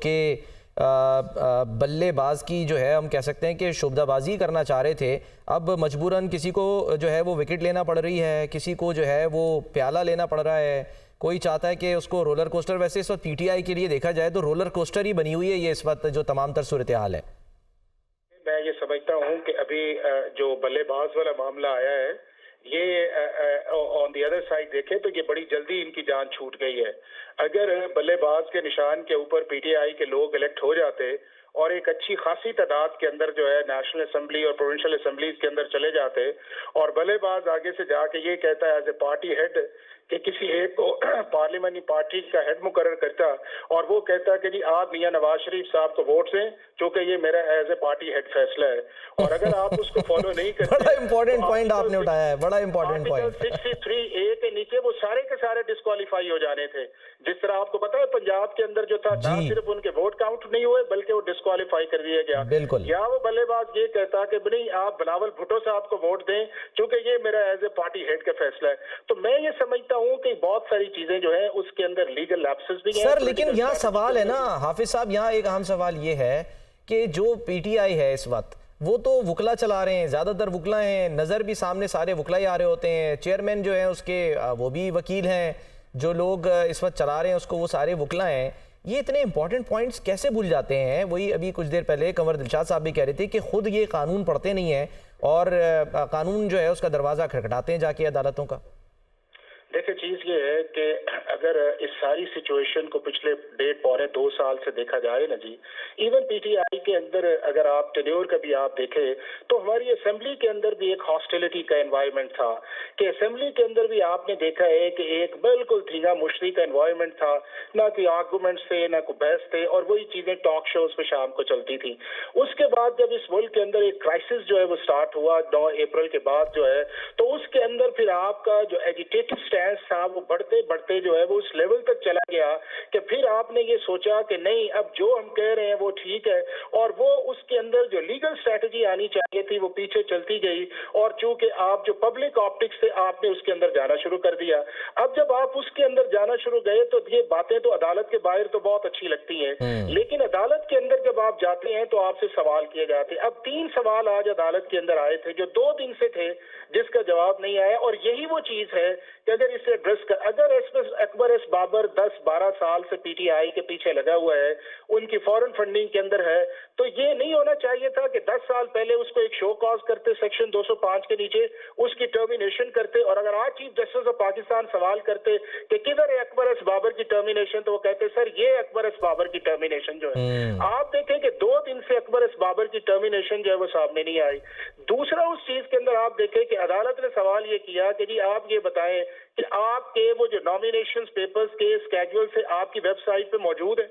کہ بلے باز کی جو ہے ہم کہہ سکتے ہیں کہ شعبدہ بازی کرنا چاہ رہے تھے، اب مجبوراً کسی کو جو ہے وہ وکٹ لینا پڑ رہی ہے، کسی کو جو ہے وہ پیالہ لینا پڑ رہا ہے، کوئی چاہتا ہے کہ اس کو رولر کوسٹر. ویسے اس وقت پی ٹی آئی کے لیے دیکھا جائے تو رولر کوسٹر ہی بنی ہوئی ہے یہ اس وقت جو تمام تر صورتحال ہے. میں یہ سمجھتا ہوں کہ ابھی جو بلے باز والا معاملہ آیا ہے یہ آن دی ادر سائڈ دیکھیں تو یہ بڑی جلدی ان کی جان چھوٹ گئی ہے. اگر بلے باز کے نشان کے اوپر پی ٹی آئی کے لوگ الیکٹ ہو جاتے اور ایک اچھی خاصی تعداد کے اندر جو ہے نیشنل اسمبلی اور پروونشل اسمبلیز کے اندر چلے جاتے اور بلے باز آگے سے جا کے یہ کہتا ہے ایز اے پارٹی ہیڈ کہ کسی ایک کو پارلیمانی پارٹی کا ہیڈ مقرر کرتا اور وہ کہتا کہ جی آپ میاں نواز شریف صاحب کو ووٹ دیں چونکہ یہ میرا ایز اے پارٹی ہیڈ فیصلہ ہے، اور اگر آپ اس کو فالو نہیں کرتے بڑا امپورٹنٹ پوائنٹ آپ نے اٹھایا ہے، بڑا امپورٹنٹ پوائنٹ. 63A کے نیچے وہ سارے کے سارے ڈسکوالیفائی ہو جانے تھے. جس طرح آپ کو پتا ہے پنجاب کے اندر جو تھا نہ صرف ان کے ووٹ کاؤنٹ نہیں ہوئے بلکہ وہ ڈسکوالیفائی کر دیا گیا. بالکل. یا وہ بلے باز یہ کہتا کہ نہیں آپ بلاول بھٹو صاحب کو ووٹ دیں چونکہ یہ میرا ایز اے پارٹی ہیڈ کا فیصلہ ہے. تو میں یہ سمجھتا ہوں کہ بہت ساری چیزیں جو ہیں اس کے اندر لیگل لیپسز بھی ہیں. سر لیکن یہاں سوال ہے نا حافظ صاحب، یہاں ایک اہم سوال یہ ہے کہ جو پی ٹی آئی ہے اس وقت وہ تو وکلا چلا رہے ہیں، زیادہ تر وکلا ہیں، نظر بھی سامنے سارے وکلا ہی آ رہے ہوتے ہیں، چیئرمین جو ہیں اس کے وہ بھی وکیل ہیں، جو لوگ اس وقت چلا رہے ہیں اس کو وہ سارے وکلا ہیں. یہ اتنے امپورٹنٹ پوائنٹس کیسے بھول جاتے ہیں؟ وہی ابھی کچھ دیر پہلے کنور دلشاد صاحب بھی کہہ رہے تھے کہ خود یہ قانون پڑھتے نہیں ہیں اور قانون جو ہے اس کا دروازہ کھٹکھٹاتے ہیں جا کے عدالتوں کا. دیکھیں چیز یہ ہے کہ اگر اس ساری سچویشن کو پچھلے 1.5-2 سال سے دیکھا جائے نا جی، ایون پی ٹی آئی کے اندر اگر آپ ٹینیور کا بھی آپ دیکھیں تو ہماری اسمبلی کے اندر بھی ایک ہاسٹیلٹی کا انوائرمنٹ تھا کہ اسمبلی کے اندر بھی آپ نے دیکھا ہے کہ ایک بالکل دھیما مشری کا انوائرمنٹ تھا، نہ کوئی آرگومنٹس تھے نہ کوئی بحث تھے، اور وہی چیزیں ٹاک شوز پہ شام کو چلتی تھی. اس کے بعد جب اس ملک کے اندر ایک کرائسس جو ہے وہ سٹارٹ ہوا 9 اپریل کے بعد جو ہے، تو اس کے اندر پھر آپ کا جو ایجیٹیٹو تھا وہ بڑھتے بڑھتے جو ہے وہ اس لیول تک چلا گیا کہ پھر آپ نے یہ سوچا کہ نہیں اب جو ہم کہہ رہے ہیں وہ ٹھیک ہے، اور وہ اس کے اندر جو لیگل سٹریٹجی آنی چاہیے تھی وہ پیچھے چلتی گئی، اور چونکہ آپ جو پبلک آپٹکس سے آپ نے اس کے اندر جانا شروع کر دیا. اب جب آپ اس کے اندر جانا شروع گئے تو یہ باتیں تو عدالت کے باہر تو بہت اچھی لگتی ہیں، لیکن عدالت کے اندر جب آپ جاتے ہیں تو آپ سے سوال کیے جاتے ہیں. اب 3 سوال آج عدالت کے اندر آئے تھے جو 2 دن سے تھے جس کا جواب نہیں آیا، اور یہی وہ چیز ہے کہ اگر اسے اگر اکبر ایس بابر 10-12 سال سے پی ٹی آئی کے پیچھے لگا ہوا ہے، ان کی فورن فنڈنگ کے اندر ہے، تو یہ نہیں ہونا چاہیے تھا کہ 10 سال پہلے اس کو ایک شو کاز کرتے سیکشن 205 کے نیچے اس کی ٹرمینیشن کرتے، اور اگر آج چیف جسٹس آف پاکستان سوال کرتے کہ کدھر ہے اکبر ایس بابر کی ٹرمینیشن، تو وہ کہتے سر یہ اکبر ایس بابر کی ٹرمینیشن جو ہے. آپ دیکھیں کہ 2 دن سے اکبر ایس بابر کی ٹرمینیشن جو ہے وہ سامنے نہیں آئی. دوسرا اس چیز کے اندر آپ دیکھیں کہ عدالت نے سوال یہ کیا کہ جی آپ یہ بتائیں کہ آپ کے وہ جو نامینیشن پیپرز کے اسکیڈول سے آپ کی ویب سائٹ پہ موجود ہے،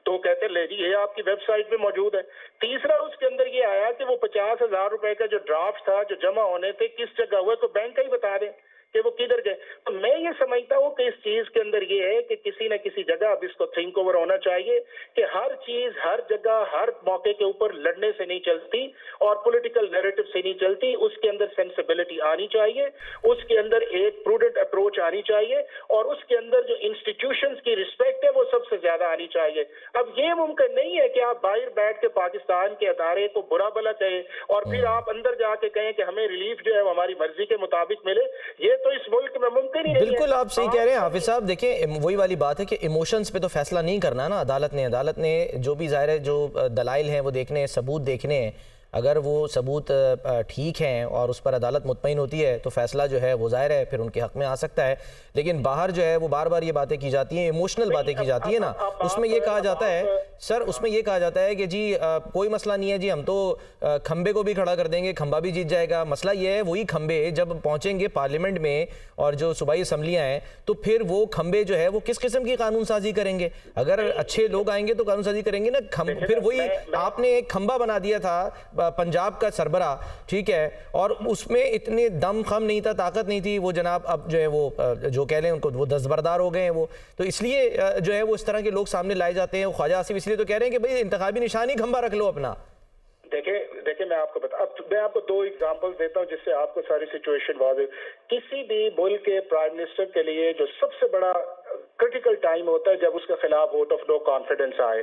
تو وہ کہتے لے جی یہ آپ کی ویب سائٹ پہ موجود ہے. تیسرا اس کے اندر یہ آیا کہ وہ 50,000 روپے کا جو ڈرافٹ تھا جو جمع ہونے تھے کس جگہ ہوئے تو بینک کا ہی بتا دیں کہ وہ کدھر گئے. تو میں یہ سمجھتا ہوں کہ اس چیز کے اندر یہ ہے کہ کسی نہ کسی جگہ اب اس کو تھنک اوور ہونا چاہیے کہ ہر چیز ہر جگہ ہر موقع کے اوپر لڑنے سے نہیں چلتی اور پولیٹیکل نیریٹو سے نہیں چلتی. اس کے اندر سینسیبلٹی آنی چاہیے، اس کے اندر ایک پروڈنٹ اپروچ آنی چاہیے، اور اس کے اندر جو انسٹیٹیوشنز کی رسپیکٹ ہے وہ سب سے زیادہ آنی چاہیے. اب یہ ممکن نہیں ہے کہ آپ باہر بیٹھ کے پاکستان کے ادارے کو برا بھلا کہیں اور پھر آپ اندر جا کے کہیں کہ ہمیں ریلیف جو ہے وہ ہماری مرضی کے مطابق ملے. یہ تو اس ملک میں ممکن ہی نہیں ہے. بالکل آپ صحیح کہہ رہے ہیں حافظ صاحب. دیکھیں وہی والی بات ہے کہ ایموشنز پہ تو فیصلہ نہیں کرنا نا عدالت نے جو بھی ظاہر ہے جو دلائل ہیں وہ دیکھنے ہیں، ثبوت دیکھنے ہیں. اگر وہ ثبوت ٹھیک ہیں اور اس پر عدالت مطمئن ہوتی ہے تو فیصلہ جو ہے وہ ظاہر ہے پھر ان کے حق میں آ سکتا ہے. لیکن باہر جو ہے وہ بار بار یہ باتیں کی جاتی ہیں، ایموشنل باتیں کی جاتی ہیں نا، اس میں یہ کہا جاتا ہے سر، اس میں یہ کہا جاتا ہے کہ جی کوئی مسئلہ نہیں ہے جی، ہم تو کھمبے کو بھی کھڑا کر دیں گے، کھمبا بھی جیت جائے گا. مسئلہ یہ ہے وہی کھمبے جب پہنچیں گے پارلیمنٹ میں اور جو صوبائی اسمبلیاں ہیں تو پھر وہ کھمبے جو ہے وہ کس قسم کی قانون سازی کریں گے؟ اگر اچھے لوگ آئیں گے تو قانون سازی کریں گے نا. پھر وہی آپ نے ایک کھمبا بنا دیا تھا پنجاب کا سربراہ، ٹھیک ہے، اور اس میں اتنے دم خم نہیں تھا، طاقت نہیں تھی. وہ جناب اب جو ہے وہ جو کہہ لیں ان کو وہ دستبردار ہو گئے ہیں. وہ تو اس لیے جو ہے وہ اس طرح کے لوگ سامنے لائے جاتے ہیں. خواجہ آصف اس لیے تو کہہ رہے ہیں کہ بھئی انتخابی نشانی کھمبا رکھ لو اپنا. دیکھیں میں آپ کو میں آپ کو 2 ایگزامپل دیتا ہوں جس سے آپ کو ساری سچویشن واضح. کسی بھی ملک کے پرائم منسٹر کے لیے جو سب سے بڑا کرٹیکل ٹائم ہوتا ہے جب اس کے خلاف ووٹ آف نو کانفیڈنس آئے.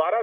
12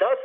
10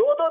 2-2,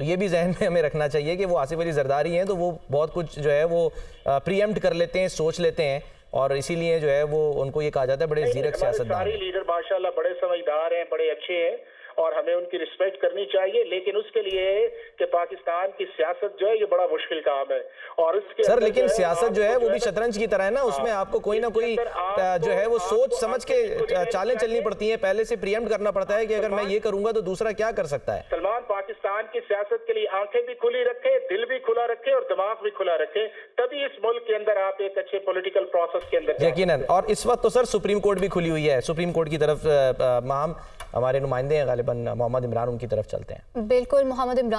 تو یہ بھی ذہن میں ہمیں رکھنا چاہیے کہ وہ آصف علی زرداری ہیں تو وہ بہت کچھ جو ہے وہ پری ایمپٹ کر لیتے ہیں، سوچ لیتے ہیں، اور اسی لیے جو ہے وہ ان کو یہ کہا جاتا ہے بڑے زیرک سیاستدان سارے لیڈر ماشاءاللہ بڑے سمجھدار ہیں، بڑے اچھے ہیں، اور ہمیں ان کی رسپیکٹ کرنی چاہیے، لیکن اس کے لیے کہ پاکستان کی سیاست جو ہے یہ بڑا مشکل کام ہے، اور اس کے سر لیکن سیاست جو ہے وہ بھی شطرنج کی طرح ہے نا، اس میں آپ کو کوئی نہ کوئی جو ہے وہ سوچ سمجھ کے چالیں چلنی پڑتی ہیں، پہلے سے پری ایمپٹ کرنا پڑتا ہے کہ اگر میں یہ کروں گا تو دوسرا کیا کر سکتا ہے۔ سلمان پاکستان کی سیاست کے لیے آنکھیں بھی کھلی رکھے، دل بھی کھلا رکھے اور دماغ بھی کھلا رکھے، تبھی اس ملک کے اندر آپ ایک اچھے پولیٹیکل پروسیس کے اندر یقیناً۔ اور اس وقت تو سر سپریم کورٹ بھی کھلی ہوئی ہے، سپریم کورٹ کی طرف ماہم ہمارے نمائندے ہیں غالباً محمد عمران، ان کی طرف چلتے ہیں۔ بالکل محمد عمران